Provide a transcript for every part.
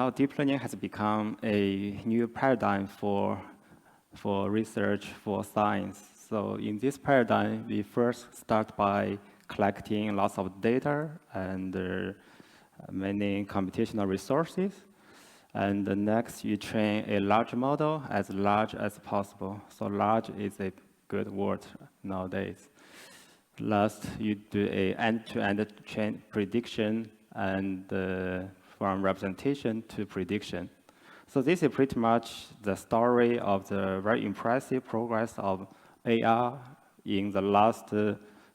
now deep learning has become a new paradigm for research, for science. So in this paradigm, we first start by collecting lots of data and many computational resources. And next, you train a large model as large as possible. So large is a good word nowadays. Last, you do a end-to-end chain prediction and from representation to prediction. So this is pretty much the story of the very impressive progress of AI in the last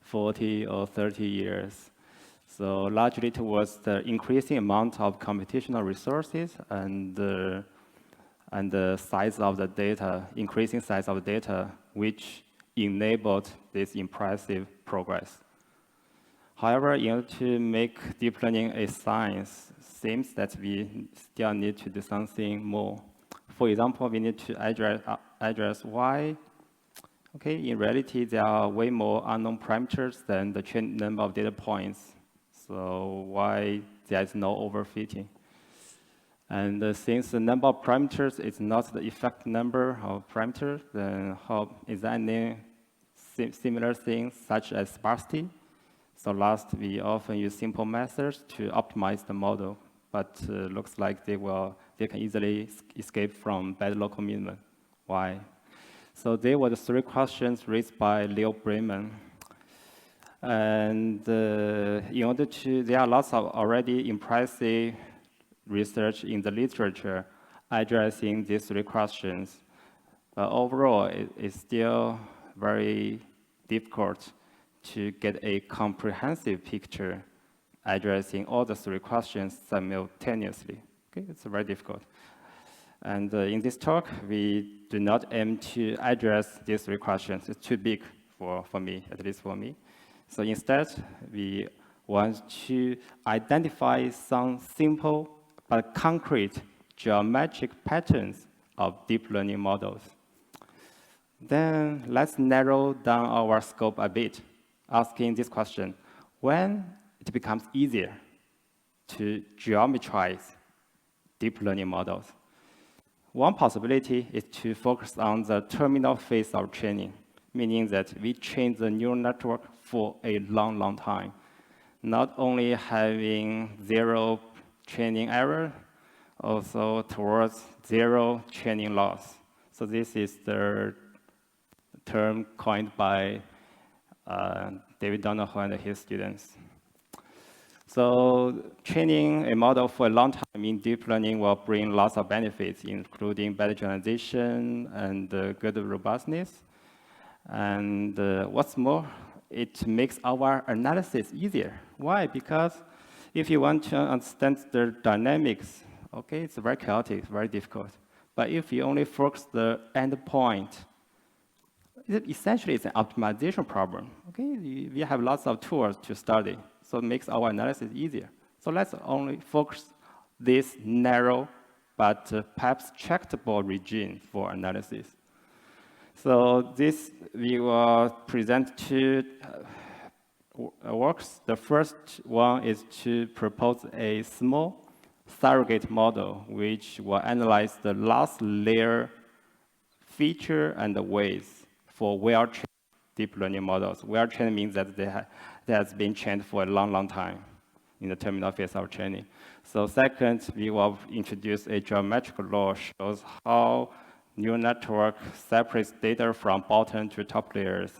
40 or 30 years. So largely towards the increasing amount of computational resources and the size of the data, increasing size of data, which enabled this impressive progress. However, in order to make deep learning a science, seems that we still need to do something more. For example, we need to address why. Okay, in reality, there are way more unknown parameters than the trained number of data points. So why there is no overfitting? And since the number of parameters is not the effective number of parameters, then how is there any similar things such as sparsity? So last, we often use simple methods to optimize the model, but looks like they can easily escape from bad local minimum. Why? So there were the three questions raised by Leo Bremen. And in order to, there are lots of already impressive research in the literature addressing these three questions. But overall, it's still very difficult to get a comprehensive picture addressing all the three questions simultaneously. Okay, it's very difficult. And in this talk, we do not aim to address these three questions. It's too big for me, at least for me. So instead, we want to identify some simple but concrete geometric patterns of deep learning models. Then let's narrow down our scope a bit, asking this question: when it becomes easier to geometrize deep learning models? One possibility is to focus on the terminal phase of training, meaning that we train the neural network for a long, long time, not only having zero training error, also towards zero training loss. So this is the term coined by David Donahoe and his students. So training a model for a long time in deep learning will bring lots of benefits, including better generalization and good robustness. And what's more, it makes our analysis easier. Why? Because if you want to understand the dynamics, okay, it's very chaotic, very difficult. But if you only focus the endpoint, essentially it's an optimization problem. Okay, we have lots of tools to study, so it makes our analysis easier. So let's only focus this narrow but perhaps tractable region for analysis. So this we will present two works. The first one is to propose a small surrogate model which will analyze the last layer feature and the weights for well-trained deep learning models. Well-trained means that they has been trained for a long, long time in the terminal phase of training. So second, we will introduce a geometric law shows how neural network separates data from bottom to top layers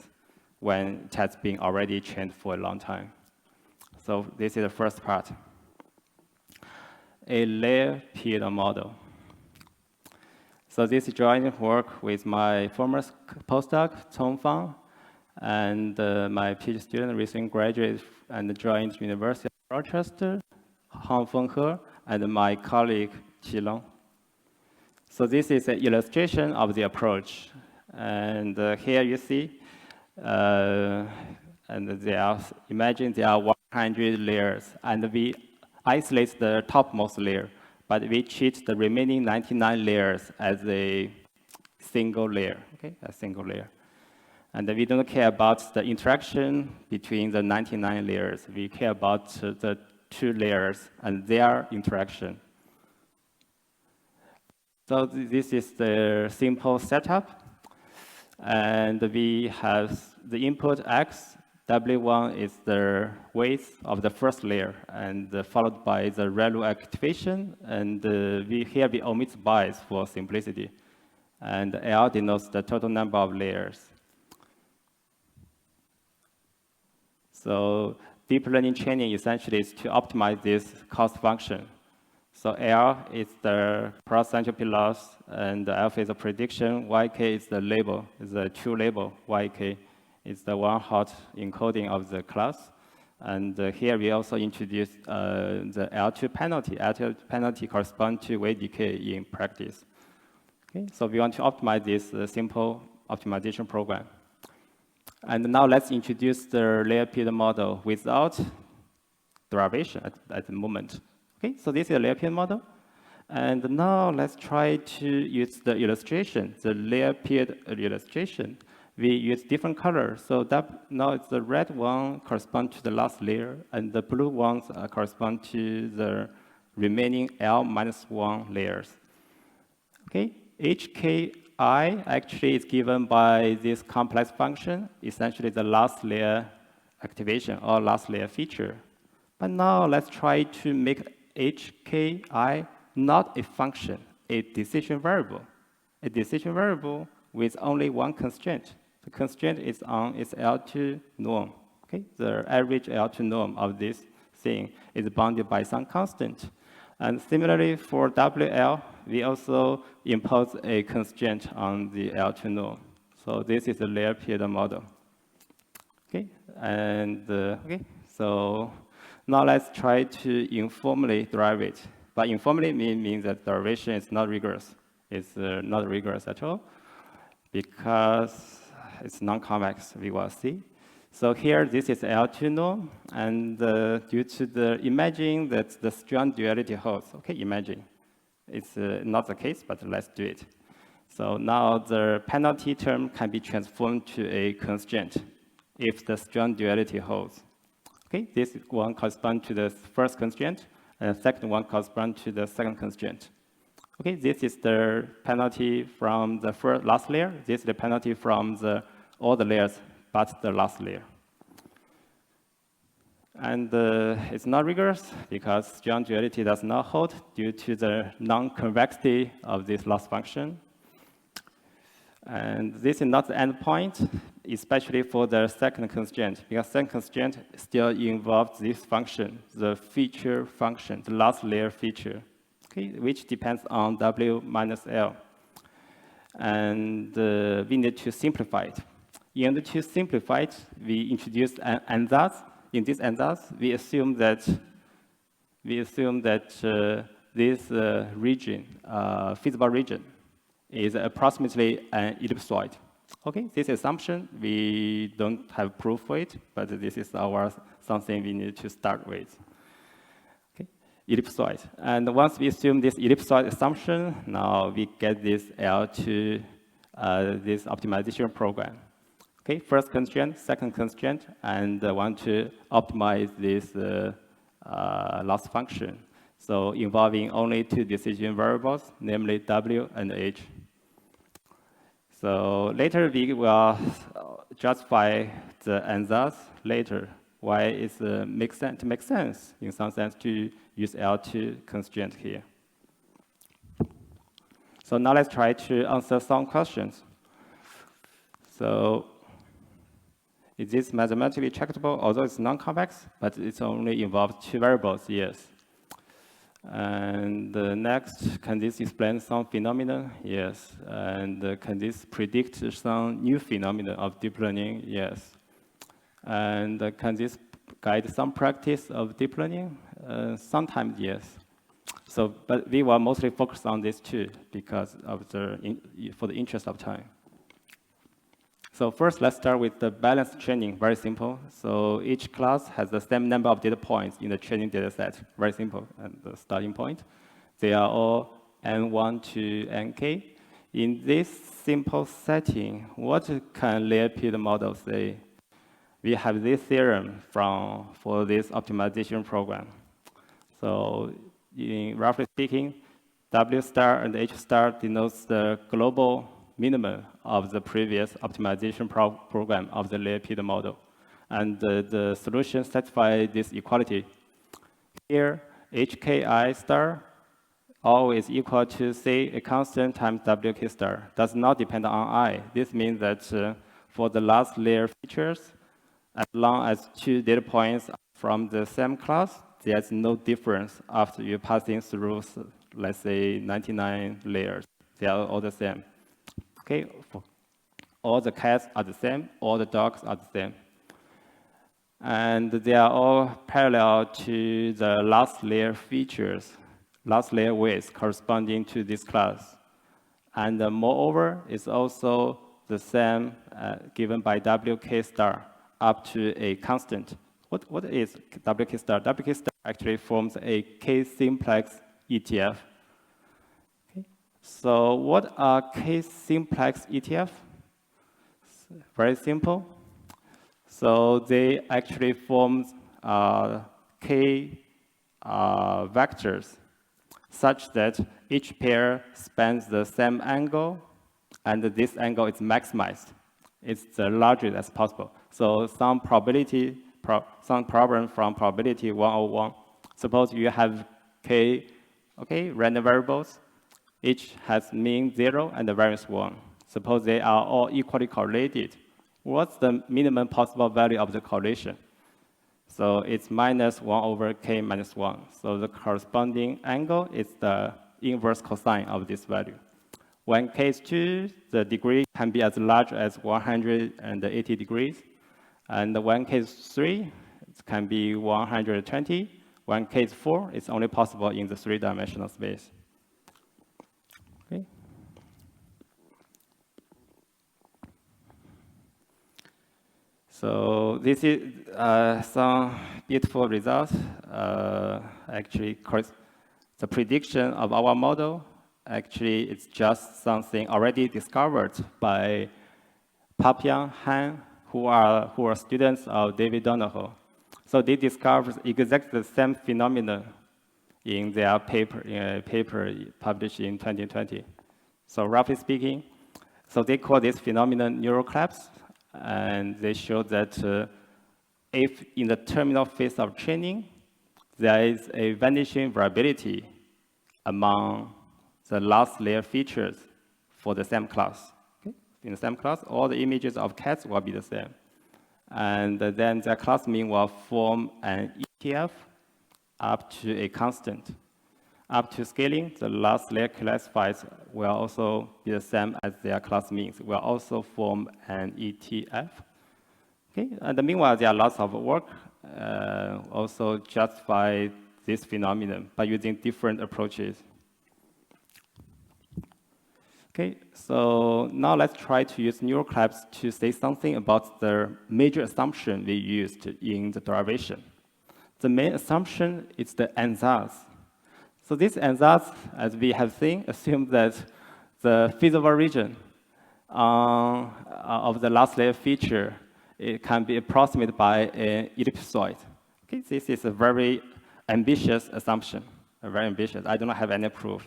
when it has been already trained for a long time. So this is the first part. A layer-paired model. So this joint work with my former postdoc, Cong Fang, and my PhD student recently graduated and joined University of Rochester, Hangfeng He, and my colleague, Qi Long. So this is an illustration of the approach. And here you see, imagine there are 100 layers, and we isolate the topmost layer, but we treat the remaining 99 layers as a single layer, okay, a single layer. And we don't care about the interaction between the 99 layers. We care about the two layers and their interaction. So this is the simple setup. And we have the input X. W1 is the width of the first layer, and followed by the ReLU activation. And here we omit bytes for simplicity. And L denotes the total number of layers. So deep learning training essentially is to optimize this cost function. So L is the cross entropy loss, and alpha is the prediction. Yk is the label, is the true label. Yk is the one-hot encoding of the class. And here we also introduce the L2 penalty. L2 penalty corresponds to weight decay in practice. Okay, so we want to optimize this simple optimization program. And now let's introduce the layer pit model without derivation at the moment. Okay, so this is a layer pit model. And now let's try to use the illustration, the layer pit illustration. We use different colors. So that now it's the red one corresponds to the last layer, and the blue ones correspond to the remaining L-1 layers. Okay, HKI actually is given by this complex function, essentially the last layer activation or last layer feature. But now let's try to make HKI not a function, a decision variable. A decision variable with only one constraint. The constraint is on its L2 norm. Okay? The average L2 norm of this thing is bounded by some constant. And similarly for WL, we also impose a constraint on the L2 norm. So this is the layer pit model. Okay, and so now let's try to informally derive it. But informally means that derivation is not rigorous. It's not rigorous at all because it's non-convex, we will see. So here, this is L2 norm, and due to the imagine that the strong duality holds. Okay, imagine. It's not the case, but let's do it. So now the penalty term can be transformed to a constraint if the strong duality holds. Okay, this one corresponds to the first constraint, and the second one corresponds to the second constraint. Okay, this is the penalty from the last layer. This is the penalty from all the layers but the last layer. And it's not rigorous because strong duality does not hold due to the non-convexity of this loss function. And this is not the endpoint, especially for the second constraint, because second constraint still involves this function, the feature function, the last layer feature, okay, which depends on W minus L. And we need to simplify it. In order to simplify it, we introduce an ansatz. In this ansatz, we assume that this region, feasible region, is approximately an ellipsoid. Okay, this assumption we don't have proof for it, but this is something we need to start with. Okay, ellipsoid, and once we assume this ellipsoid assumption, now we get this L2 this optimization program. Okay, first constraint, second constraint, and want to optimize this loss function. So involving only two decision variables, namely W and H. So later we will justify the ansatz later why it makes sense in some sense to use L2 constraint here. So now let's try to answer some questions. So is this mathematically checkable, although it's non-convex, but it only involves two variables, yes. And next, can this explain some phenomenon? Yes. And can this predict some new phenomenon of deep learning? Yes. And can this guide some practice of deep learning? Sometimes, yes. So, but we will mostly focus on this too because of for the interest of time. So first, let's start with the balanced training, very simple. So each class has the same number of data points in the training data set, very simple, and the starting point. They are all N1 to Nk. In this simple setting, what can layer pit model say? We have this theorem for this optimization program. So roughly speaking, W star and H star denotes the global minimum of the previous optimization program of the layer P model. And the solution satisfies this equality. Here, HKI star always equal to, say, a constant times WK star. Does not depend on I. This means that for the last layer features, as long as two data points are from the same class, there's no difference after you're passing through, let's say, 99 layers. They are all the same. Okay, all the cats are the same, all the dogs are the same. And they are all parallel to the last layer features, last layer weights corresponding to this class. And moreover, it's also the same given by WK star up to a constant. What is WK star? WK star actually forms a K-simplex ETF. Okay. So what are K-simplex ETF? Very simple. So they actually form K vectors such that each pair spans the same angle, and this angle is maximized. It's the largest as possible. So some probability, some problem from probability 101. Suppose you have K, okay, random variables. Each has mean 0 and the variance 1. Suppose they are all equally correlated. What's the minimum possible value of the correlation? So it's minus 1 over K minus 1. So the corresponding angle is the inverse cosine of this value. When K is 2, the degree can be as large as 180 degrees. And when K is 3, it can be 120. When K is 4, it's only possible in the three-dimensional space. Okay. So this is some beautiful results. Actually, the prediction of our model, actually, it's just something already discovered by Papian, Han, who are students of David Donahoe. So they discovered exactly the same phenomenon in their paper, in a paper published in 2020. So roughly speaking, so they call this phenomenon neural collapse, and they show that if in the terminal phase of training, there is a vanishing variability among the last layer features for the same class. Okay? In the same class, all the images of cats will be the same. And then the class mean will form an ETF up to a constant. Up to scaling, the last layer classifiers will also be the same as their class means, will also form an ETF. Okay? And meanwhile, there are lots of work also justify this phenomenon by using different approaches. Okay, so now let's try to use neural collapse to say something about the major assumption we used in the derivation. The main assumption is the ansatz. So this ansatz, as we have seen, assumes that the feasible region of the last layer feature, it can be approximated by an ellipsoid. Okay, this is a very ambitious assumption, very ambitious. I do not have any proof.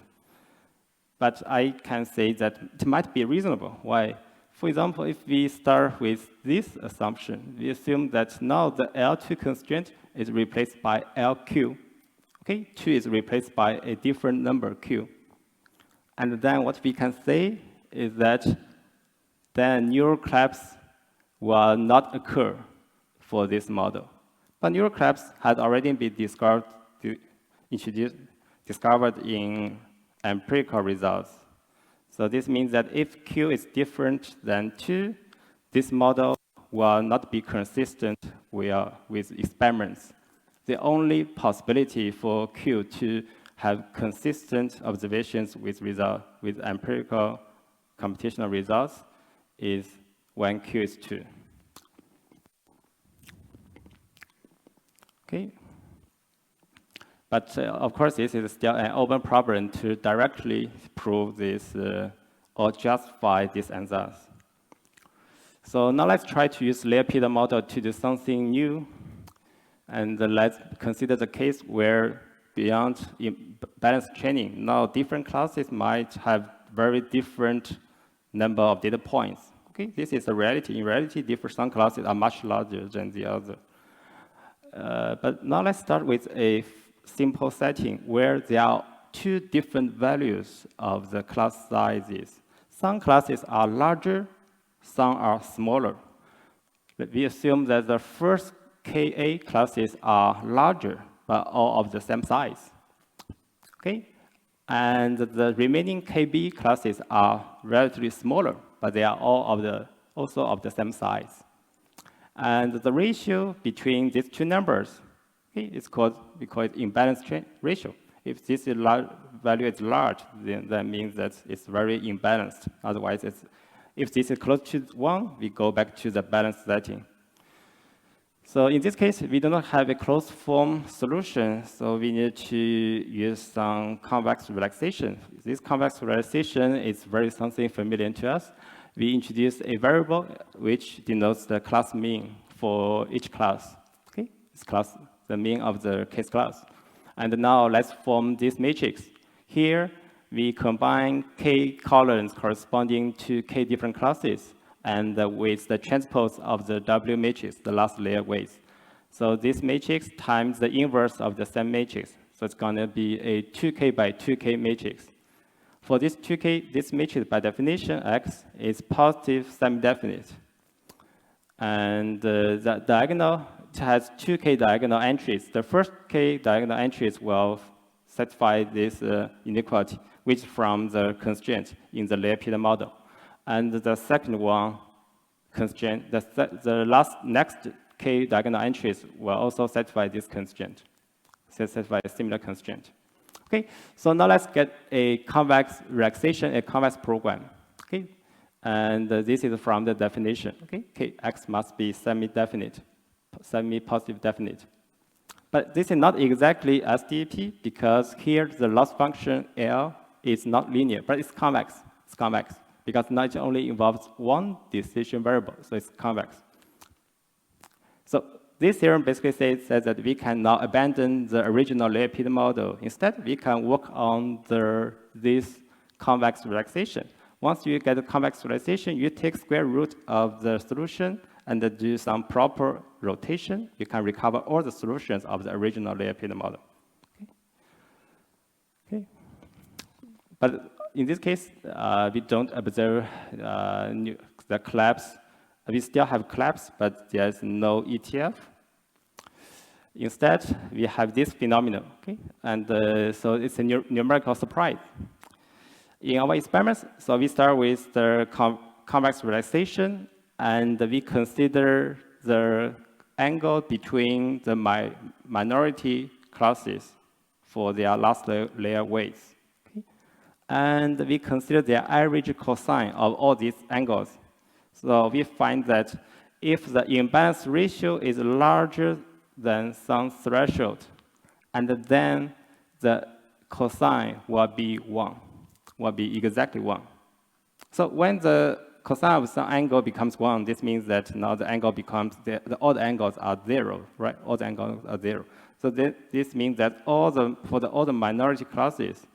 But I can say that it might be reasonable. Why? For example, if we start with this assumption, we assume that now the L2 constraint is replaced by LQ. Okay, 2 is replaced by a different number, Q. And then what we can say is that then neural collapse will not occur for this model. But neural collapse has already been discovered in empirical results. So this means that if Q is different than 2, this model will not be consistent with experiments. The only possibility for Q to have consistent observations with empirical computational results is when Q is 2. Okay. But of course, this is still an open problem to directly prove this or justify this ansatz. So now let's try to use layer P model to do something new. And let's consider the case where beyond balanced training. Now, different classes might have very different number of data points. Okay, this is a reality. In reality, some classes are much larger than the other. But now let's start with a simple setting where there are two different values of the class sizes. Some classes are larger, some are smaller. We assume that the first KA classes are larger, but all of the same size. Okay? And the remaining KB classes are relatively smaller, but they are also of the same size. And the ratio between these two numbers, okay, we call it imbalance ratio. If this value is large, then that means that it's very imbalanced. Otherwise, if this is close to 1, we go back to the balanced setting. So in this case, we do not have a closed form solution, so we need to use some convex relaxation. This convex relaxation is something familiar to us. We introduce a variable which denotes the class mean for each class. Okay, it's the mean of the case class. And now let's form this matrix. Here, we combine k columns corresponding to k different classes, and with the transpose of the W matrix, the last layer weights. So this matrix times the inverse of the same matrix. So it's going to be a 2k by 2k matrix. For this 2k, this matrix, by definition, X is positive semi-definite. And the diagonal has 2k diagonal entries. The first k diagonal entries will satisfy this inequality, which is from the constraint in the layer Peter model. And the second one constraint, the next k diagonal entries will also satisfy this constraint, satisfy a similar constraint. Okay, so now let's get a convex relaxation, a convex program. Okay, and this is from the definition. Okay, Kx must be semi-definite, semi-positive definite. But this is not exactly SDAP because here the loss function L is not linear, but it's convex. It's convex because now it only involves one decision variable, so it's convex. So this theorem basically says that we can now abandon the original layer Peter model. Instead, we can work on this convex relaxation. Once you get a convex relaxation, you take square root of the solution and do some proper rotation. You can recover all the solutions of the original layer Peter model. Okay. But in this case, we don't observe the collapse. We still have collapse, but there's no ETF. Instead, we have this phenomenon, okay? And so it's a numerical surprise. In our experiments, so we start with the convex relaxation, and we consider the angle between the minority classes for their last layer weights. Okay? And we consider the average cosine of all these angles. So we find that if the imbalance ratio is larger than some threshold, and then the cosine will be 1, will be exactly 1. So when the cosine of some angle becomes 1, this means that now the angle becomes, all the angles are 0, right? All the angles are 0. So this means that all the minority classes,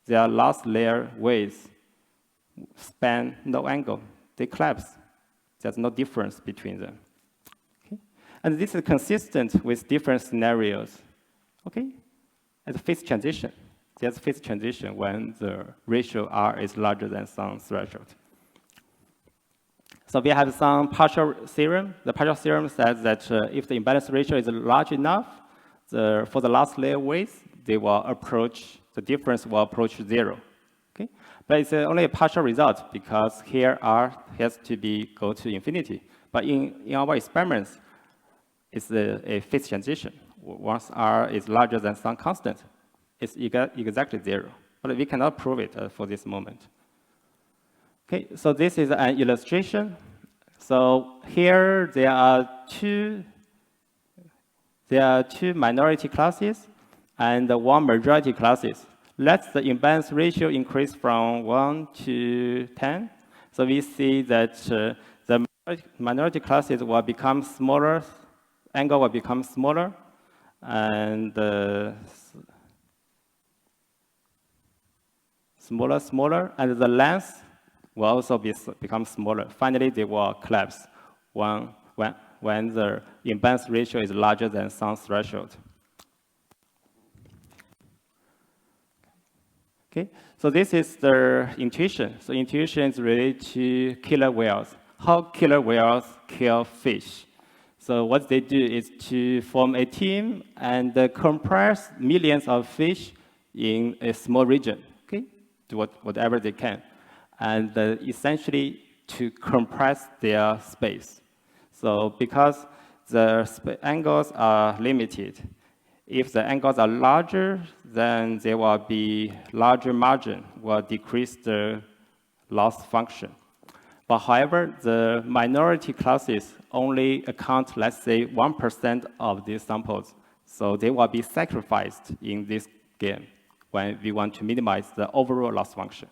their last layer weights span no angle. They collapse. There's no difference between them. Okay? And this is consistent with different scenarios. Okay? At phase transition. There's phase transition when the ratio R is larger than some threshold. So we have some partial theorem. The partial theorem says that if the imbalance ratio is large enough, for the last layer weights, the difference will approach 0. Okay? But it's only a partial result because here R has to go to infinity. But in our experiments, it's a phase transition. Once R is larger than some constant, it's exactly 0. But we cannot prove it for this moment. Okay, so this is an illustration. So here there are two minority classes and one majority classes. Let the imbalance ratio increase from 1 to 10. So we see that the minority classes will become smaller, angle will become smaller, and smaller, and the length will also become smaller. Finally, they will collapse when the impedance ratio is larger than some threshold. Okay, so this is the intuition. So intuition is related to killer whales. How killer whales kill fish. So what they do is to form a team and compress millions of fish in a small region, okay? Do whatever they can. And essentially to compress their space. So because the angles are limited, if the angles are larger, then there will be larger margin, will decrease the loss function. But however, the minority classes only account, let's say, 1% of these samples. So they will be sacrificed in this game when we want to minimize the overall loss function.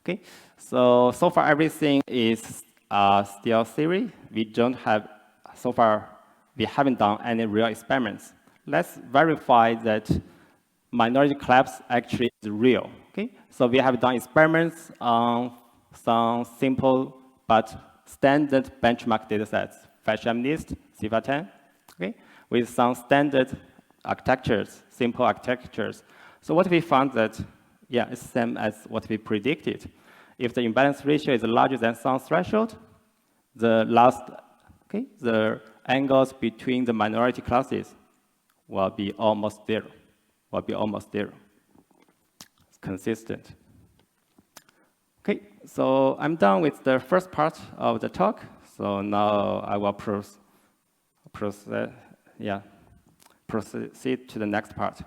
Okay, so far everything is still theory. So far, we haven't done any real experiments. Let's verify that minority collapse actually is real. Okay, so we have done experiments on some simple but standard benchmark data sets, FashionMNIST, CIFAR10, okay, with some standard architectures, simple architectures. So what we found that, yeah, it's the same as what we predicted. If the imbalance ratio is larger than some threshold, the angles between the minority classes will be almost zero. It's consistent. Okay, so I'm done with the first part of the talk. So now I will proceed to the next part.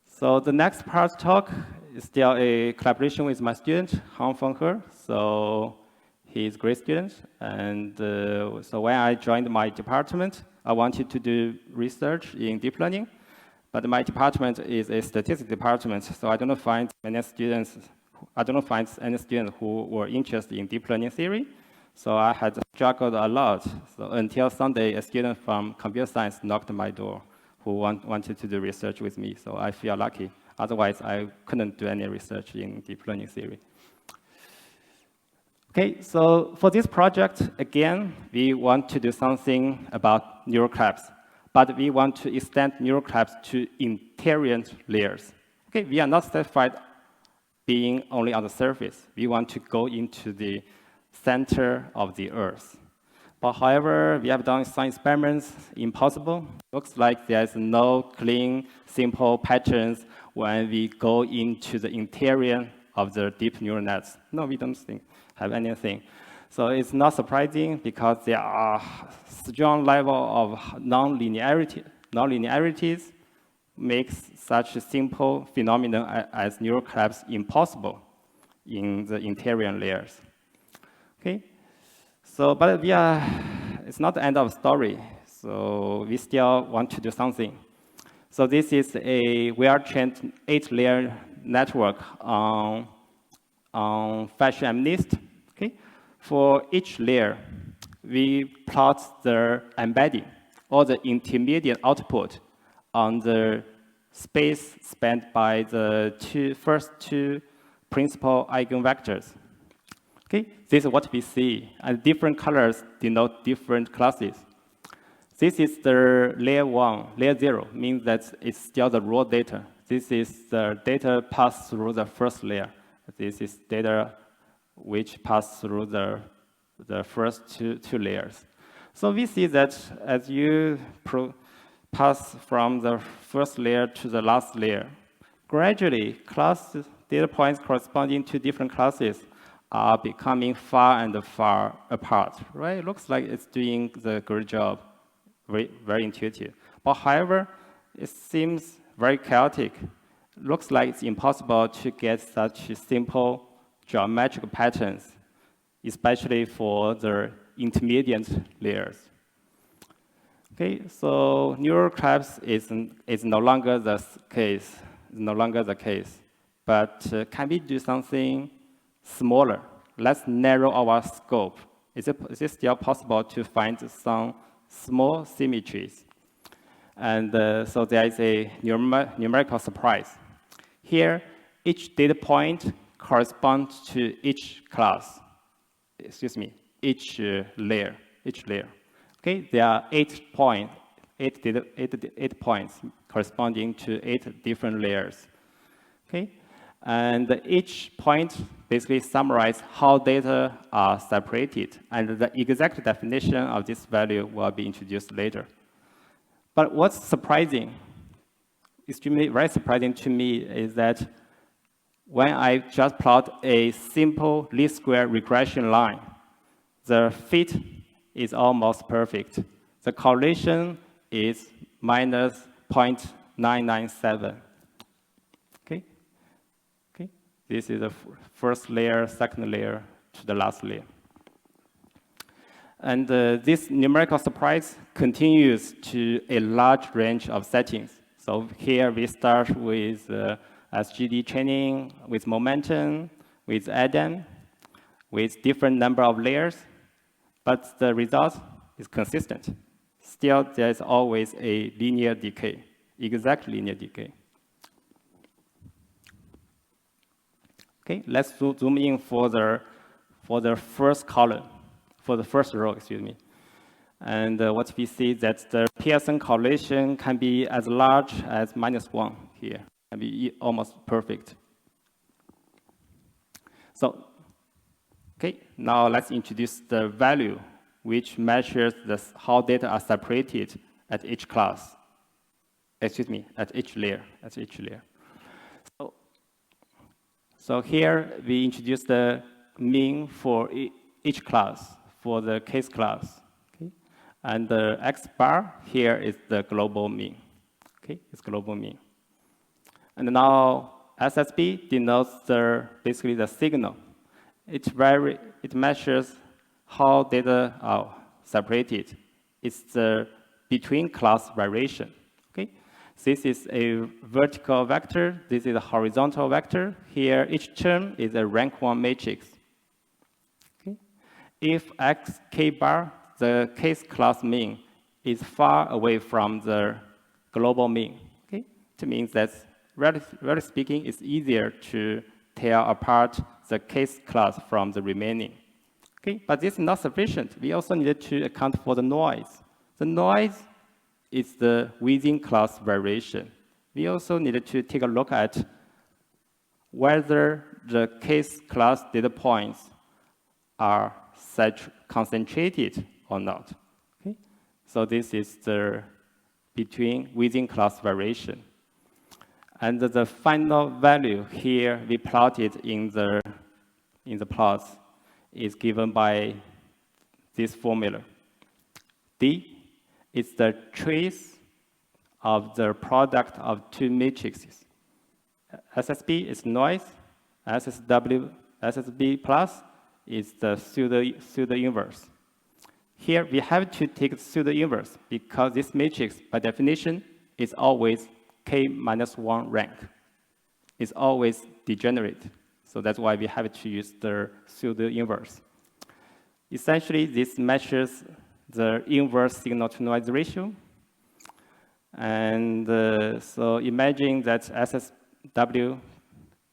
So the next part talk is still a collaboration with my student, Han Fenghe. So he's a great student. And so when I joined my department, I wanted to do research in deep learning. But my department is a statistics department, so I don't find any students who were interested in deep learning theory. So I had struggled a lot. So until Sunday, a student from computer science knocked on my door who wanted to do research with me. So I feel lucky. Otherwise, I couldn't do any research in deep learning theory. Okay, so for this project, again, we want to do something about neural collapse. But we want to extend neural collapse to interior layers. Okay, we are not satisfied being only on the surface. We want to go into the center of the Earth. But however, we have done some experiments, impossible. Looks like there's no clean, simple patterns when we go into the interior of the deep neural nets. No, we don't have anything. So it's not surprising because there are strong level of non-linearities makes such a simple phenomenon as neural collapse impossible in the interior layers. Okay, so but it's not the end of the story. So we still want to do something. So this is a well-trained 8-layer network on FashionMNIST. Okay, for each layer, we plot the embedding or the intermediate output on the space spanned by the first two principal eigenvectors. Okay, this is what we see, and different colors denote different classes. This is the layer 1, layer 0, means that it's still the raw data. This is the data passed through the first layer. This is data which pass through the first two layers. So we see that as you pass from the first layer to the last layer, gradually class data points corresponding to different classes are becoming far and far apart, right? It looks like it's doing the good job, very intuitive. But however, it seems very chaotic. Looks like it's impossible to get such simple geometric patterns, especially for the intermediate layers. Okay, so neural collapse is no longer the case. But can we do something smaller? Let's narrow our scope. Is it still possible to find some small symmetries? And so there is a numerical surprise. Here, each data point corresponds to each class. Excuse me, each layer. Okay, there are 8 points corresponding to 8 different layers. Okay, and each point basically summarizes how data are separated, and the exact definition of this value will be introduced later. But what's surprising, very surprising to me, is that when I just plot a simple least square regression line, the fit is almost perfect. The correlation is minus 0.997. Okay? This is the first layer, second layer to the last layer. And this numerical surprise continues to a large range of settings. So here we start with SGD training, with momentum, with ADAM, with different number of layers, but the result is consistent. Still, there is always a linear decay, exact linear decay. Okay, let's zoom in for the first column, for the first row, excuse me. And what we see is that the Pearson correlation can be as large as -1 here, can be almost perfect. So, okay, now let's introduce the value which measures how data are separated at each class. Excuse me, at each layer, So here we introduce the mean for each class, for the case class. Okay? And the X bar here is the global mean. Okay, it's global mean. And now SSB denotes basically the signal. It measures how data are separated. It's the between class variation. Okay? This is a vertical vector. This is a horizontal vector. Here, each term is a rank 1 matrix. Okay? If K bar, the case class mean, is far away from the global mean, okay? It means that, relatively speaking, it's easier to tear apart the case class from the remaining. Okay? But this is not sufficient. We also needed to account for the noise. The noise is the within class variation. We also needed to take a look at whether the case class data points are concentrated or not. Okay? So this is the within class variation. And the final value here we plotted in the plots is given by this formula. D is the trace of the product of two matrices. SSB is noise, SSB plus is the pseudo-inverse. Here we have to take the pseudo-inverse because this matrix, by definition, is always K-1 rank. It's always degenerate. So that's why we have to use the pseudo-inverse. Essentially, this measures the inverse signal-to-noise ratio. And so imagine that SSW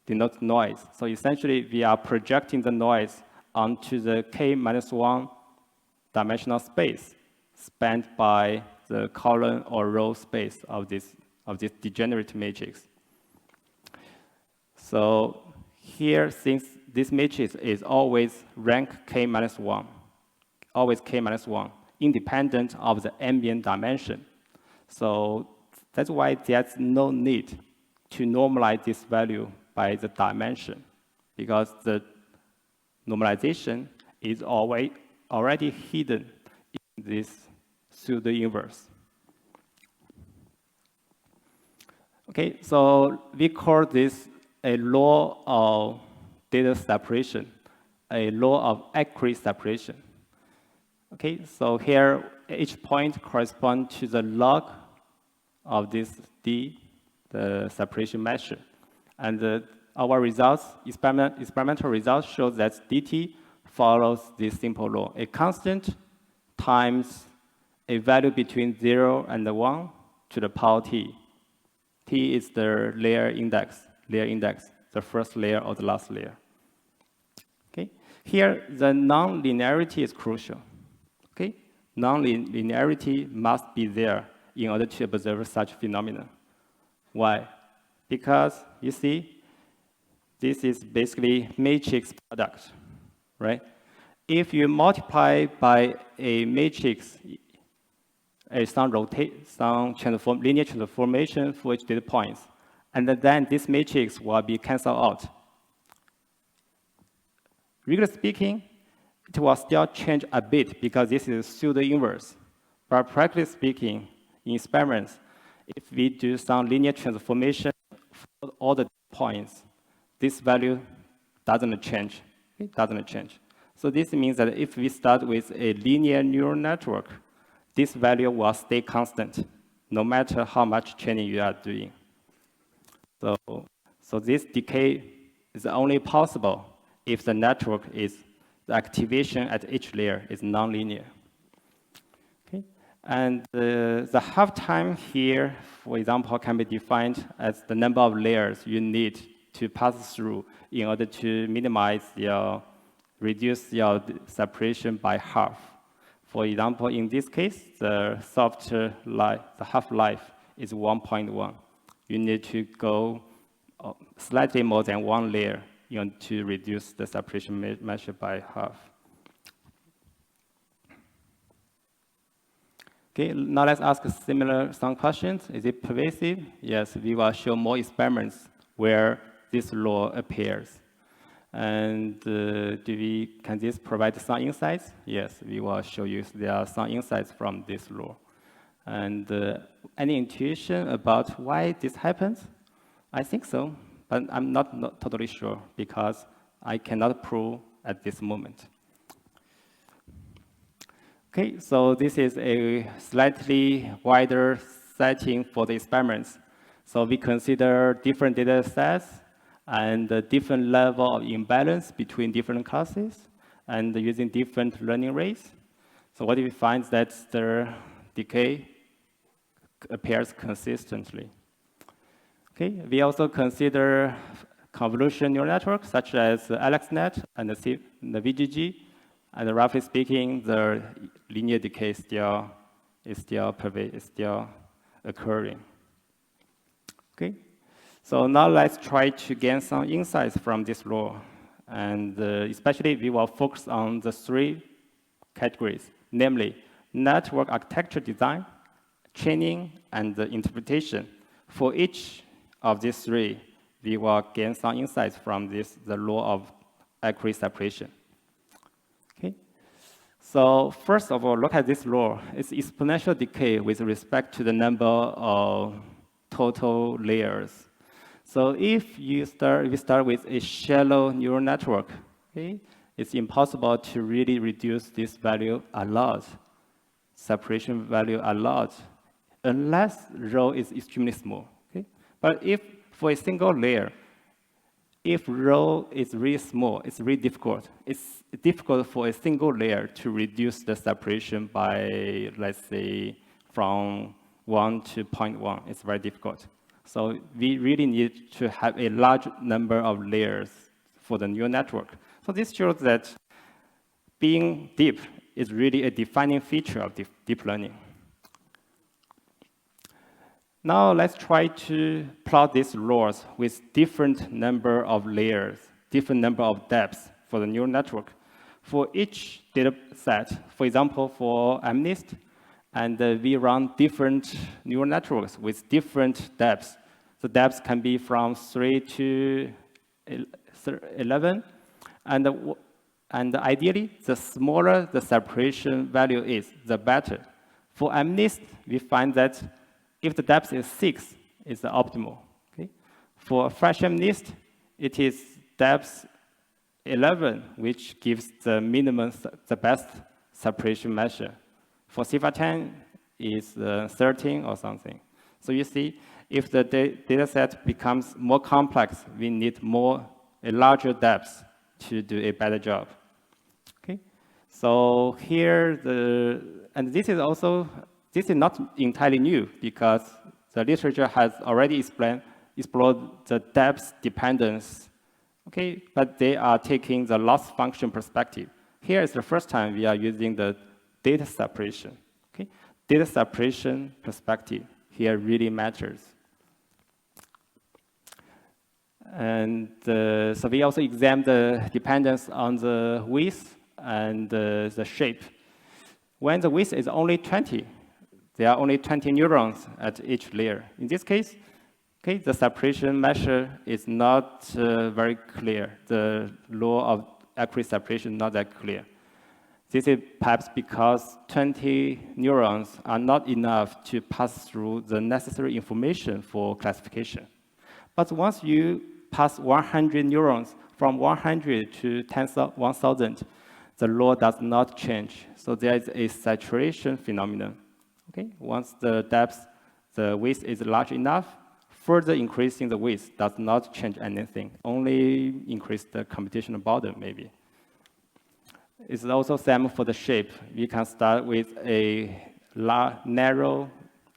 denotes noise. So essentially, we are projecting the noise onto the K-1 dimensional space spanned by the column or row space of this degenerate matrix. So here, since this matrix is always rank K-1, always K-1, independent of the ambient dimension. So that's why there's no need to normalize this value by the dimension, because the normalization is already hidden in this pseudo-inverse. Okay, so we call this a law of data separation, a law of accurate separation. Okay, so here each point corresponds to the log of this D, the separation measure. And our results, experimental results show that DT follows this simple law. A constant times a value between 0 and 1 to the power t. T is the layer index, the first layer or the last layer. Okay? Here, the non-linearity is crucial. Okay? Non-linearity must be there in order to observe such phenomena. Why? Because, you see, this is basically matrix product, right? If you multiply by a matrix, some linear transformation for each data points, and then this matrix will be canceled out. Regularly speaking, it will still change a bit because this is pseudo-inverse. But practically speaking, in experiments, if we do some linear transformation for all the points, this value doesn't change. It doesn't change. So this means that if we start with a linear neural network, this value will stay constant, no matter how much training you are doing. So this decay is only possible if the network is, the activation at each layer is nonlinear. Okay? And the half-time here, for example, can be defined as the number of layers you need to pass through in order to reduce your separation by half. For example, in this case, the half-life is 1.1. You need to go slightly more than one layer to reduce the separation measure by half. Okay, now let's ask some questions. Is it pervasive? Yes, we will show more experiments where this law appears. And can this provide some insights? Yes, we will show you there are some insights from this law. And any intuition about why this happens? I think so, but I'm not totally sure because I cannot prove at this moment. Okay, so this is a slightly wider setting for the experiments. So we consider different data sets and the different level of imbalance between different classes and using different learning rates. So what we find is that the decay appears consistently. Okay, we also consider convolution neural networks such as AlexNet and the VGG, and roughly speaking, the linear decay is still occurring. Okay, so now let's try to gain some insights from this law, and especially we will focus on the three categories, namely network architecture design, training, and the interpretation. For each of these three, we will gain some insights from the law of accurate separation. Okay. So first of all, look at this law. It's exponential decay with respect to the number of total layers. So if we start with a shallow neural network, okay, it's impossible to really reduce this value a lot, separation value a lot, unless rho is extremely small. Okay? But if for a single layer, if rho is really small, it's really difficult. It's difficult for a single layer to reduce the separation by, let's say, from 1 to 0.1. It's very difficult. So we really need to have a large number of layers for the neural network. So this shows that being deep is really a defining feature of deep learning. Now let's try to plot these laws with different number of layers, different number of depths for the neural network. For each data set, for example, for MNIST, and we run different neural networks with different depths. The depths can be from 3 to 11, and ideally, the smaller the separation value is, the better. For MNIST, we find that if the depth is 6, it's the optimal. Okay? For fresh MNIST, it is depth 11, which gives the minimum, the best separation measure. For CIFAR 10, is 13 or something. So you see, if the data set becomes more complex, we need a larger depth to do a better job. Okay? So here, and this is not entirely new because The literature has already explored the depth dependence, okay? But they are taking the loss function perspective. Here is the first time we are using the data separation, okay? Data separation perspective here really matters. And so we also examine the dependence on the width and the shape. When the width is only 20, there are only 20 neurons at each layer. In this case, okay, the separation measure is not very clear. The law of accurate separation is not that clear. This is perhaps because 20 neurons are not enough to pass through the necessary information for classification. But once you pass 100 neurons from 100 to 1,000, the law does not change. So there is a saturation phenomenon. Okay? Once the depth, the width is large enough, further increasing the width does not change anything, only increase the computational burden, maybe. It's also same for the shape. We can start with a narrow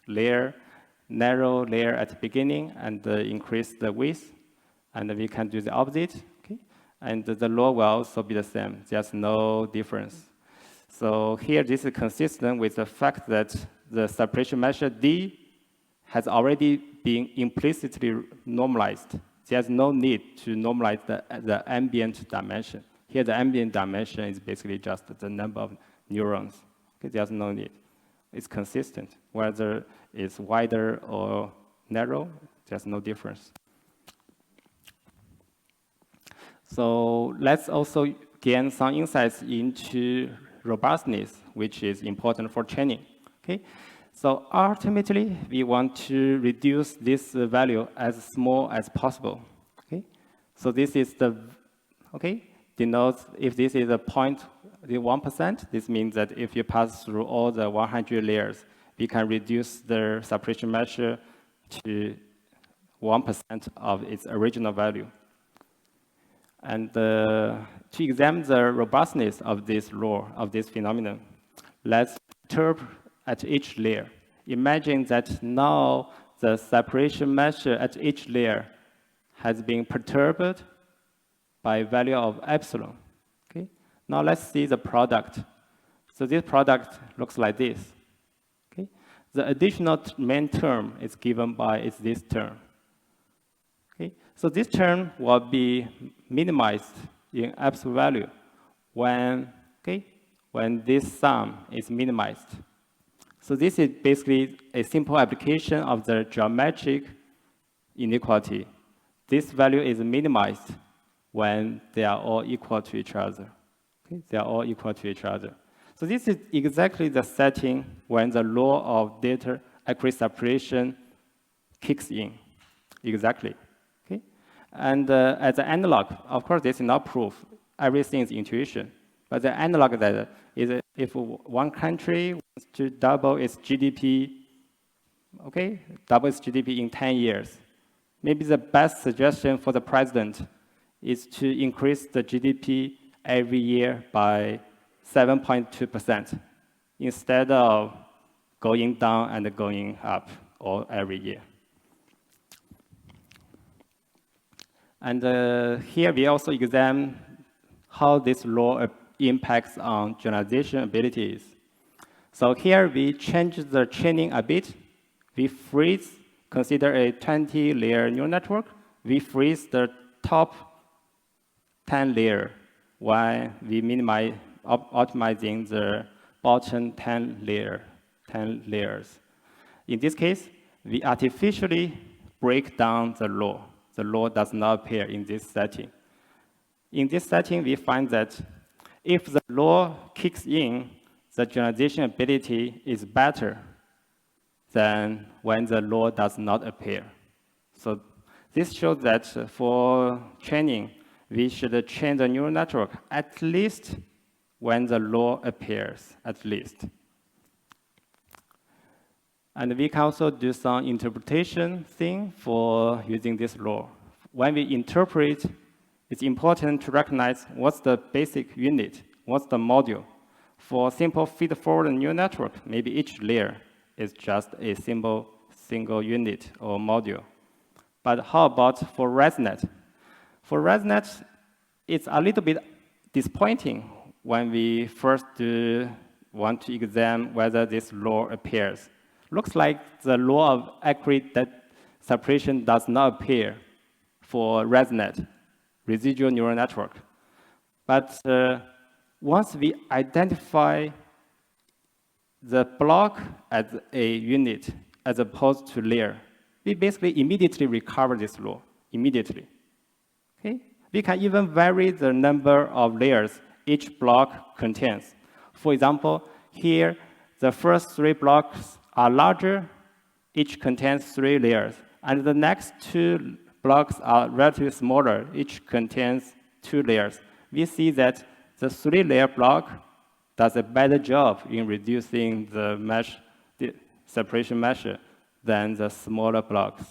layer at the beginning and increase the width, and we can do the opposite, okay? And the law will also be the same. There's no difference. So here, this is consistent with the fact that the separation measure D has already been implicitly normalized. There's no need to normalize the ambient dimension. Here, the ambient dimension is basically just the number of neurons. Okay, there's no need. It's consistent. Whether it's wider or narrow, there's no difference. So let's also gain some insights into robustness, which is important for training. Okay? So ultimately, we want to reduce this value as small as possible. Okay? So this is the, okay, denotes if this is a 0.1%, this means that if you pass through all the 100 layers, we can reduce the separation measure to 1% of its original value. And to examine the robustness of this law, of this phenomenon, let's perturb at each layer. Imagine that now the separation measure at each layer has been perturbed by value of epsilon. Okay? Now let's see the product. So this product looks like this. Okay? The additional main term is given by this term. Okay? So this term will be minimized in absolute value when this sum is minimized. So this is basically a simple application of the geometric inequality. This value is minimized when they are all equal to each other. Okay? They are all equal to each other. So this is exactly the setting when the law of data accurate separation kicks in. Exactly. Okay? And as an analog, of course, this is not proof. Everything is intuition. But the analog that is if one country wants to double its GDP, okay, double its GDP in 10 years, maybe the best suggestion for the president is to increase the GDP every year by 7.2% instead of going down and going up all every year. And here we also examine how this law impacts on generalization abilities. So here we change the training a bit. We freeze, consider a 20-layer neural network. We freeze the top 10 layer while we minimize optimizing the bottom 10 layers. In this case, we artificially break down the law. The law does not appear in this setting. In this setting, we find that if the law kicks in, the generalization ability is better than when the law does not appear. So this shows that for training, we should train the neural network at least when the law appears, at least. And we can also do some interpretation thing for using this law. When we interpret, it's important to recognize what's the basic unit, what's the module. For simple feed-forward neural network, maybe each layer is just a single single unit or module. But how about for ResNet? For ResNet, it's a little bit disappointing when we first want to examine whether this law appears. Looks like the law of accurate separation does not appear for ResNet, residual neural network. But once we identify the block as a unit as opposed to layer, we basically immediately recover this law, immediately. Okay? We can even vary the number of layers each block contains. For example, here, the first 3 blocks are larger, each contains 3 layers. And the next 2 blocks are relatively smaller, each contains 2 layers. We see that the 3-layer block does a better job in reducing the separation measure than the smaller blocks.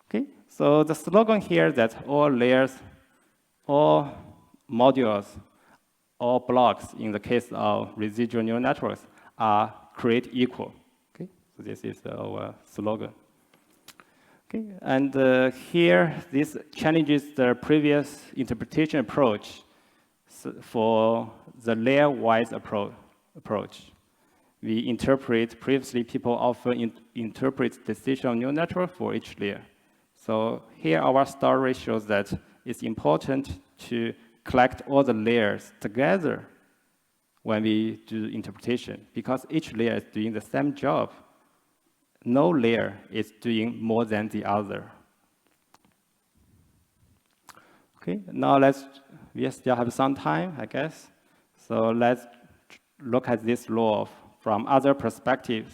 Okay, so the slogan here is that all layers, all modules, all blocks in the case of residual neural networks are created equal. Okay, so this is our slogan. Okay, and here this challenges the previous interpretation approach for the layer-wise approach. We interpret, previously people often interpret decision neural network for each layer. So here our story shows that it's important to collect all the layers together when we do interpretation, because each layer is doing the same job. No layer is doing more than the other. Okay, now we still have some time, I guess. So let's look at this law from other perspectives.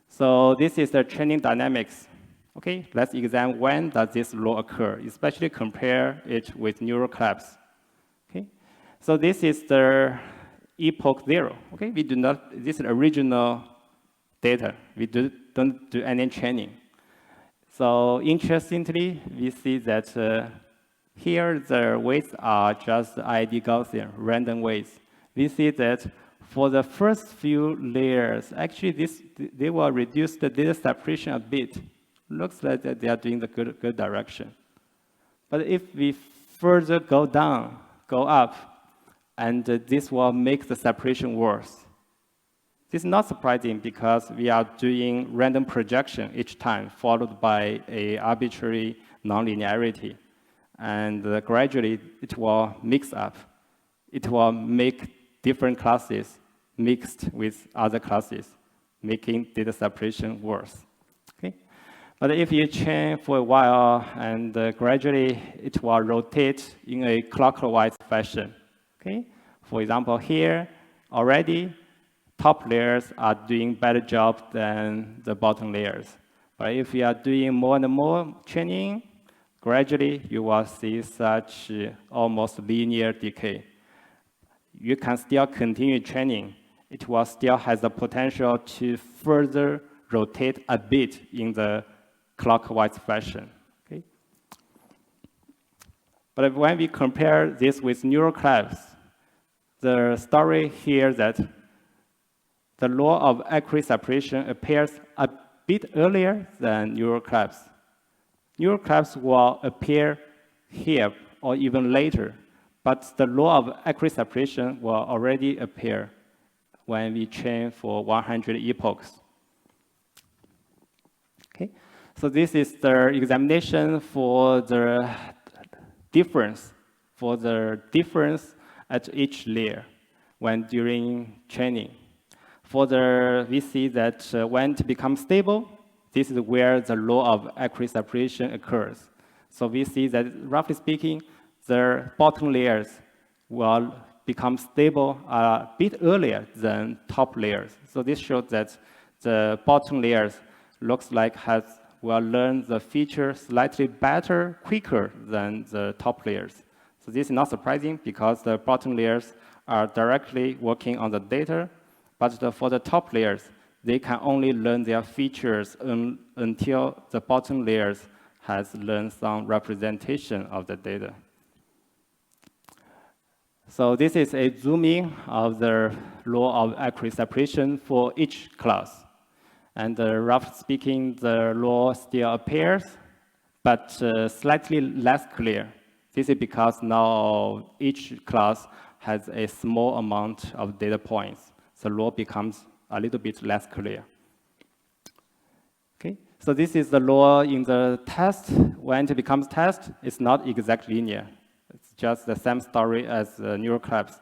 So this is the training dynamics. Okay, let's examine when does this law occur, especially compare it with neural collapse. Okay, so this is the epoch 0. Okay, we do not, this is original data. We don't do any training. So interestingly, we see that here the weights are just ID Gaussian, random weights. We see that for the first few layers, actually they will reduce the data separation a bit. Looks like that they are doing the good direction. But if we further go down, go up, and this will make the separation worse. This is not surprising because we are doing random projection each time, followed by an arbitrary nonlinearity. And gradually, it will mix up. It will make different classes mixed with other classes, making data separation worse. Okay? But if you train for a while, and gradually, it will rotate in a clockwise fashion. Okay? For example, here, already, top layers are doing better job than the bottom layers. But if you are doing more and more training, gradually you will see such almost linear decay. You can still continue training. It will still has the potential to further rotate a bit in the clockwise fashion. Okay? But when we compare this with neural collapse, the story here that the law of accurate separation appears a bit earlier than neural collapse. Neural collapse will appear here or even later, but the law of accurate separation will already appear when we train for 100 epochs. Okay, so this is the examination for the difference, at each layer when during training. We see that when it becomes stable, this is where the law of accurate separation occurs. So we see that, roughly speaking, the bottom layers will become stable a bit earlier than top layers. So this shows that the bottom layers looks like will learn the feature slightly better, quicker than the top layers. So this is not surprising because the bottom layers are directly working on the data. But for the top layers, they can only learn their features until the bottom layers has learned some representation of the data. So this is a zoom in of the law of accurate separation for each class. And roughly speaking, the law still appears, but slightly less clear. This is because now each class has a small amount of data points. The law becomes a little bit less clear. Okay, so this is the law in the test. When it becomes test, it's not exactly linear. It's just the same story as neural collapse.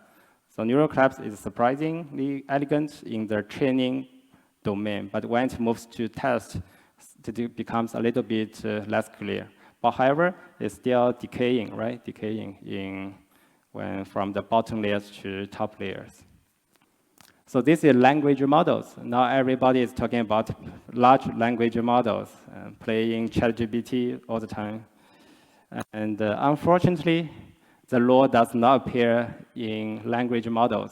So neural collapse is surprisingly elegant in the training domain, but when it moves to test, it becomes a little bit less clear. But however, it's still decaying, right? Decaying from the bottom layers to top layers. So this is language models. Now everybody is talking about large language models, playing ChatGPT all the time. And unfortunately, the law does not appear in language models.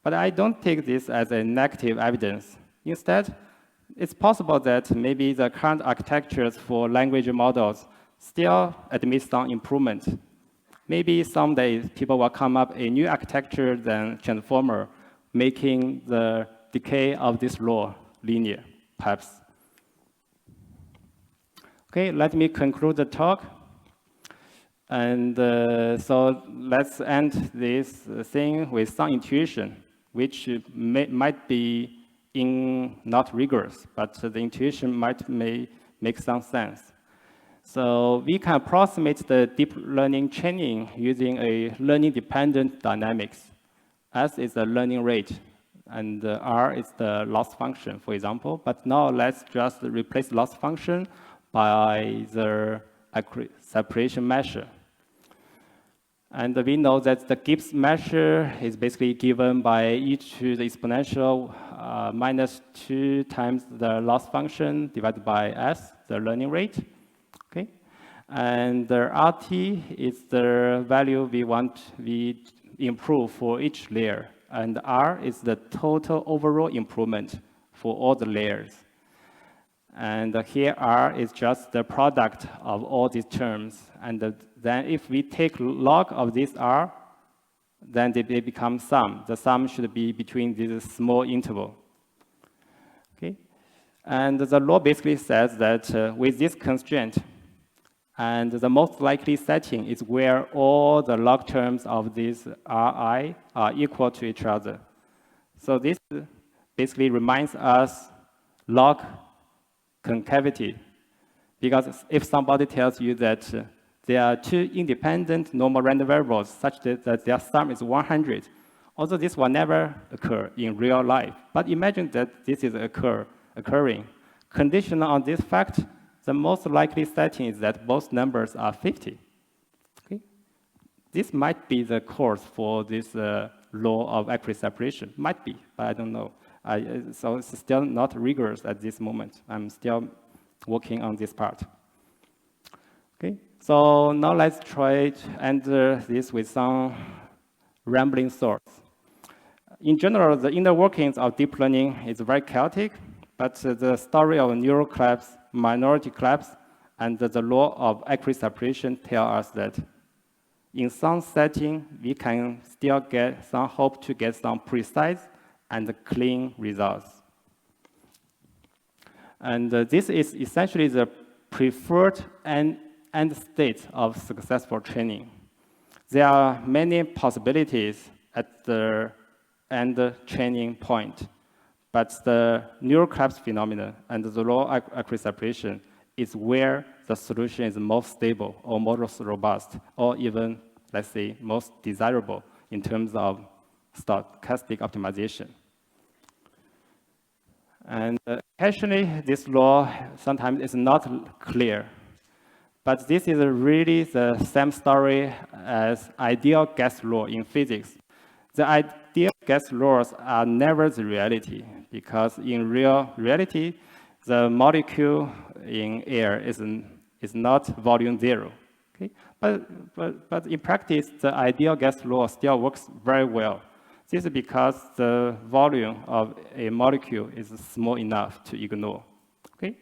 But I don't take this as a negative evidence. Instead, it's possible that maybe the current architectures for language models still admit some improvement. Maybe someday people will come up a new architecture than transformer, making the decay of this law linear, perhaps. Okay, let me conclude the talk. And so let's end this thing with some intuition, which might be not rigorous, but the intuition may make some sense. So we can approximate the deep learning training using a learning-dependent dynamics. S is the learning rate, and R is the loss function, for example. But now let's just replace loss function by the separation measure. And we know that the Gibbs measure is basically given by e to the exponential minus 2 times the loss function divided by S, the learning rate. Okay, and the RT is the value we improve for each layer, and R is the total overall improvement for all the layers. And here R is just the product of all these terms, and then if we take log of this R, then they become sum. The sum should be between this small interval. Okay, and the law basically says that with this constraint, and the most likely setting is where all the log terms of this Ri are equal to each other. So this basically reminds us log concavity, because if somebody tells you that there are two independent normal random variables such that their sum is 100, although this will never occur in real life, but imagine that this is occurring. Conditional on this fact, the most likely setting is that both numbers are 50. Okay? This might be the course for this law of accurate separation. Might be, but I don't know. So it's still not rigorous at this moment. I'm still working on this part. Okay, so now let's try to enter this with some rambling thoughts. In general, the inner workings of deep learning is very chaotic, but the story of neural collapse, minority collapse, and the law of accurate separation tell us that in some setting, we can still get some hope to get some precise and clean results. And this is essentially the preferred end state of successful training. There are many possibilities at the end training point, but the neural collapse phenomenon and the law of accurate separation is where the solution is most stable or most robust, or even, let's say, most desirable in terms of stochastic optimization. And occasionally, this law sometimes is not clear, but this is really the same story as ideal gas law in physics. The ideal gas laws are never the reality, because in reality, the molecule in air is not volume zero. Okay? But in practice, the ideal gas law still works very well. This is because the volume of a molecule is small enough to ignore. Okay?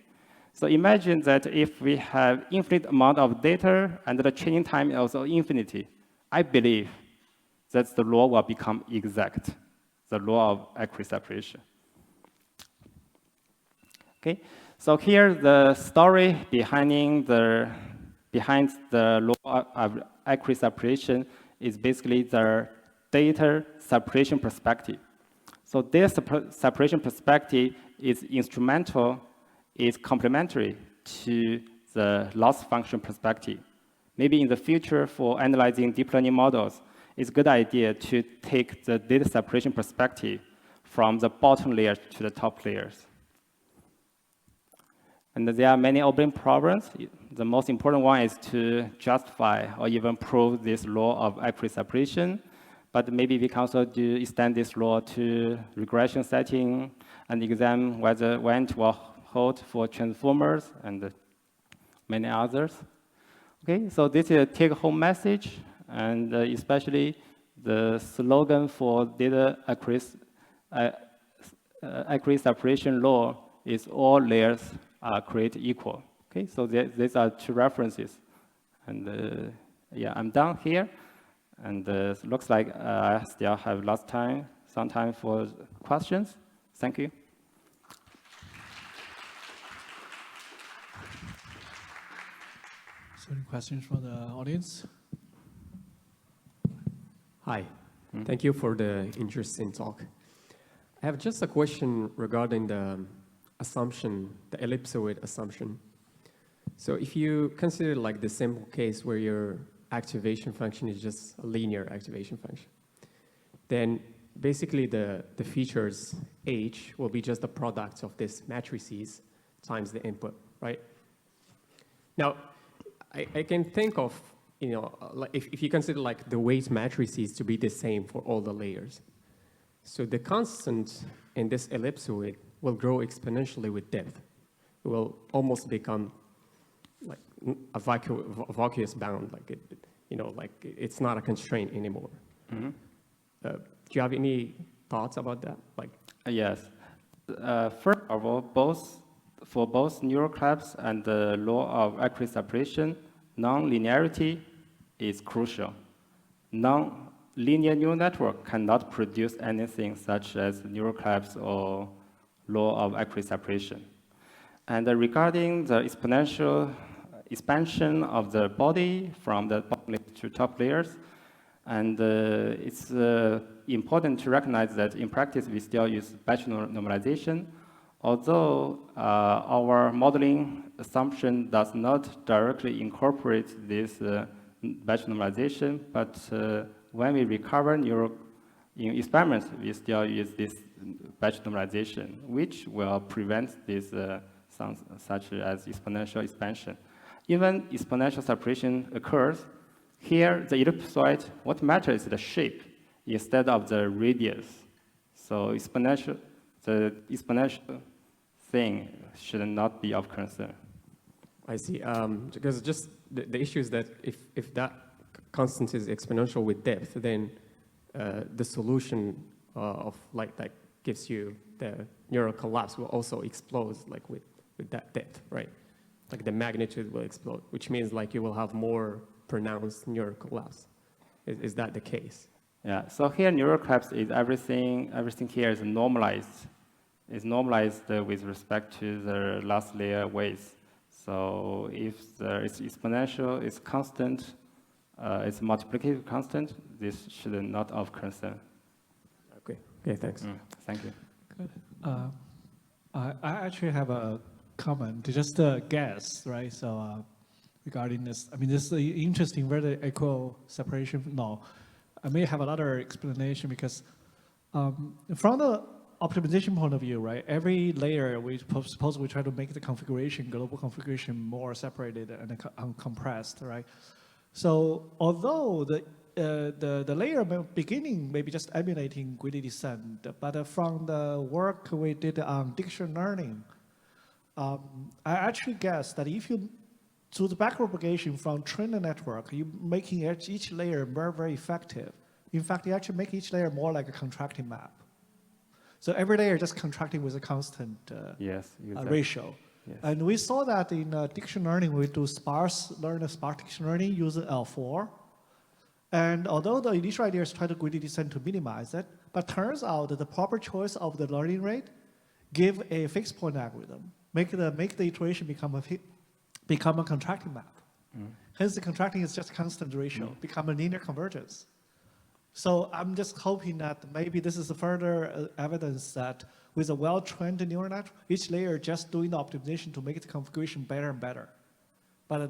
So imagine that if we have infinite amount of data and the training time is also infinity, I believe that the law will become exact, the law of accurate separation. Okay, so here the story behind the law of accurate separation is basically the data separation perspective. So this separation perspective is instrumental, is complementary to the loss function perspective. Maybe in the future for analyzing deep learning models, it's a good idea to take the data separation perspective from the bottom layer to the top layers. And there are many open problems. The most important one is to justify or even prove this law of accurate separation. But maybe we can also extend this law to regression setting and examine when it will hold for transformers and many others. Okay, so this is a take-home message, and especially the slogan for data accurate separation law is all layers are created equal. Okay, so these are two references. And yeah, I'm done here. And looks like I still have some time for questions. Thank you. So any questions from the audience? Hi, thank you for the interesting talk. I have just a question regarding the assumption, the ellipsoid assumption. So if you consider like the simple case where your activation function is just a linear activation function, then basically the features H will be just the product of these matrices times the input, right? Now, I can think of, like if you consider like the weight matrices to be the same for all the layers. So the constant in this ellipsoid will grow exponentially with depth. It will almost become like a vacuous bound, like it's not a constraint anymore. Mm-hmm. Do you have any thoughts about that? Yes. First of all, for both neural clusters and the law of accurate separation, non-linearity is crucial. Non-linear neural network cannot produce anything such as neural clusters or law of accurate separation. And regarding the exponential expansion of the body from the bottom layer to top layers, and it's important to recognize that in practice we still use batch normalization, although our modeling assumption does not directly incorporate this batch normalization, but when we recover in experiments, we still use this batch normalization, which will prevent this such as exponential expansion. Even exponential separation occurs, here the ellipsoid, what matters is the shape instead of the radius. So the exponential thing should not be of concern. I see, because just the issue is that if that constant is exponential with depth, then the solution of like that gives you the neural collapse will also explode like with that depth, right? Like the magnitude will explode, which means like you will have more pronounced neural collapse. Is that the case? Yeah, so here neural collapse is everything here is normalized. It's normalized with respect to the last layer weights. So if it's exponential, it's constant, it's multiplicative constant, this should not of concern. Okay, thanks. Thank you. Good. I actually have a comment, just a guess, right? So regarding this, I mean, this is interesting, very equal separation. No, I may have another explanation because from the optimization point of view, right? Every layer, we suppose we try to make the configuration, global configuration, more separated and compressed, right? So although the layer beginning maybe just emulating greedy descent, but from the work we did on diction learning, I actually guess that if you do the backpropagation from train the network, you're making each layer very, very effective. In fact, you actually make each layer more like a contracting map. So every layer just contracting with a constant ratio. Yes. And we saw that in diction learning, we do sparse diction learning using L4. And although the initial idea is try to greedy descent to minimize it, but turns out that the proper choice of the learning rate give a fixed point algorithm. make the iteration become a contracting map. Hence, the contracting is just constant ratio, become a linear convergence. So I'm just hoping that maybe this is a further evidence that with a well-trained neural network, each layer just doing the optimization to make the configuration better and better. But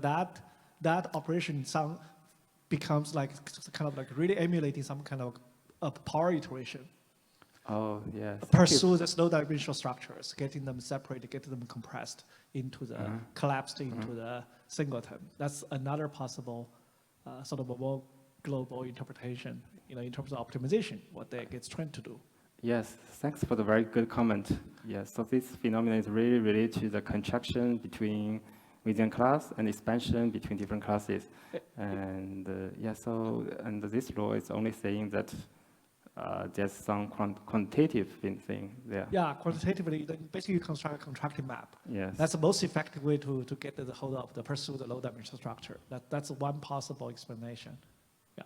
that operation becomes like kind of like really emulating some kind of a power iteration. Oh, yes. Pursue the slow dimensional structures, getting them separated, getting them compressed into the, collapsed into the singleton. That's another possible sort of a more global interpretation, in terms of optimization, what they gets trained to do. Yes, thanks for the very good comment. Yes, so this phenomenon is really related to the contraction within class and expansion between different classes. And and this law is only saying that there's some quantitative thing there. Yeah, quantitatively, basically you construct a contracting map. Yes. That's the most effective way to get the hold of the pursue the low dimensional structure. That's one possible explanation. Yeah.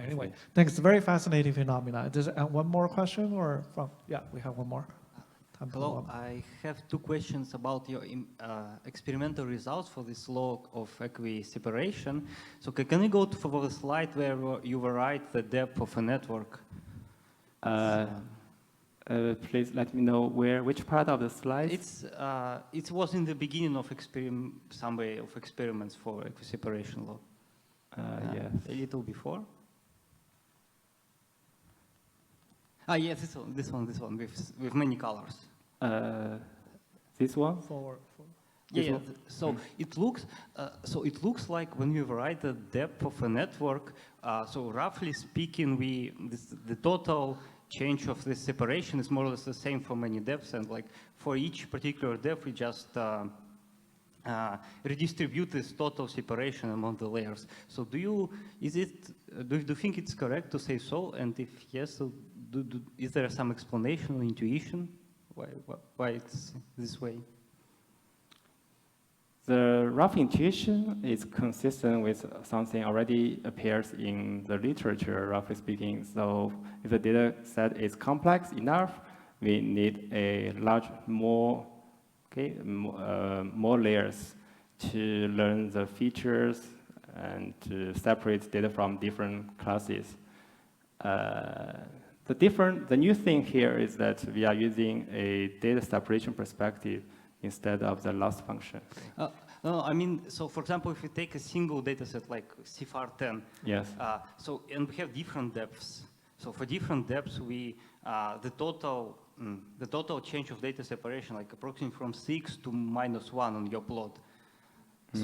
Anyway, thanks. It's a very fascinating phenomena. There's one more question or from? Yeah, we have one more. Hello, I have two questions about your experimental results for this law of equi-separation. So can you go for the slide where you write the depth of a network? Please let me know which part of the slide? It was in the beginning of some way of experiments for equi-separation law. Yes. A little before. Yes, this one with many colors. This one? Yeah. So it looks like when you write the depth of a network. So roughly speaking, the total change of this separation is more or less the same for many depths, and like for each particular depth, we just redistribute this total separation among the layers. So do you think it's correct to say so? And if yes, so is there some explanation or intuition why it's this way? The rough intuition is consistent with something already appears in the literature, roughly speaking. So if the data set is complex enough, we need more layers to learn the features and to separate data from different classes. The new thing here is that we are using a data separation perspective instead of the loss function. No, I mean, so for example, if you take a single data set like CFAR10, yes. And we have different depths. So for different depths, the total change of data separation, like approximately from 6 to -1 on your plot,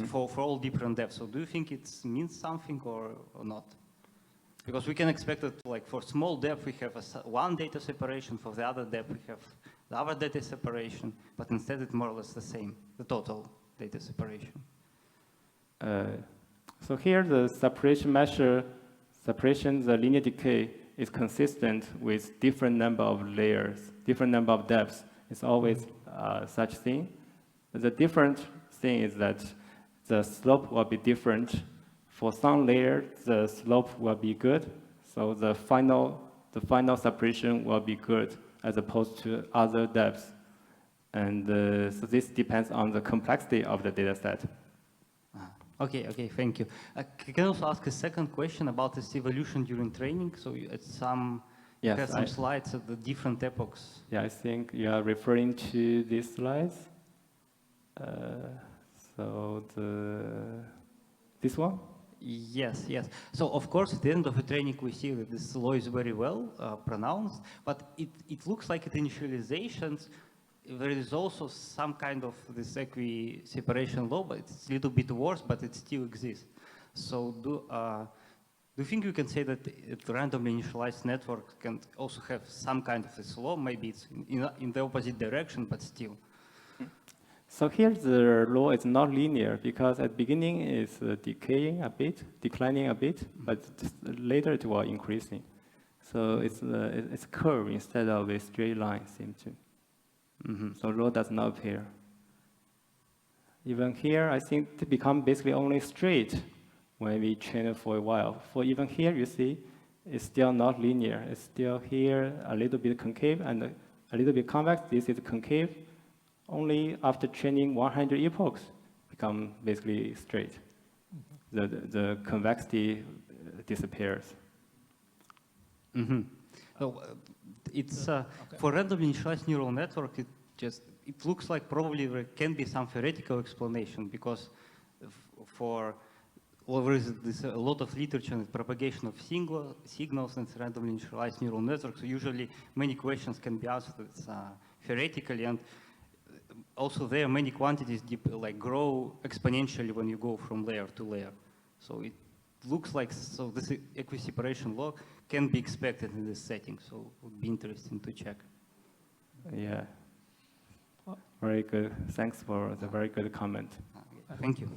for all different depths. So do you think it means something or not? Because we can expect that, like for small depth, we have one data separation. For the other depth, we have the other data separation. But instead, it's more or less the same, the total data separation. So here, the the linear decay is consistent with different number of layers, different number of depths. It's always such thing. The different thing is that the slope will be different. For some layer, the slope will be good, so the final separation will be good as opposed to other depths. And so this depends on the complexity of the data set. Okay, thank you. Can I also ask a second question about this evolution during training? So you have some slides at the different epochs. Yeah, I think you are referring to these slides. This one? Yes. So of course, at the end of the training, we see that this law is very well pronounced, but it looks like at initializations, there is also some kind of this equi-separation law, but it's a little bit worse, but it still exists. So do you think you can say that a randomly initialized network can also have some kind of this law? Maybe it's in the opposite direction, but still. So here the law is not linear because at the beginning it's declining a bit, but later it will increasing. So it's a curve instead of a straight line, seems to. So law does not appear. Even here, I think it becomes basically only straight when we train it for a while. For even here, you see, it's still not linear. It's still here a little bit concave and a little bit convex. This is concave. only after training 100 epochs become basically straight. The convexity disappears. Mm-hmm. So it's for randomly initialized neural network. It looks like probably there can be some theoretical explanation because there is a lot of literature on propagation of signals and randomly initialized neural networks. So usually many questions can be answered theoretically, and also there many quantities grow exponentially when you go from layer to layer. So it looks like this equiseparation law can be expected in this setting. So it would be interesting to check. Yeah. Very good. Thanks for the very good comment. Thank you.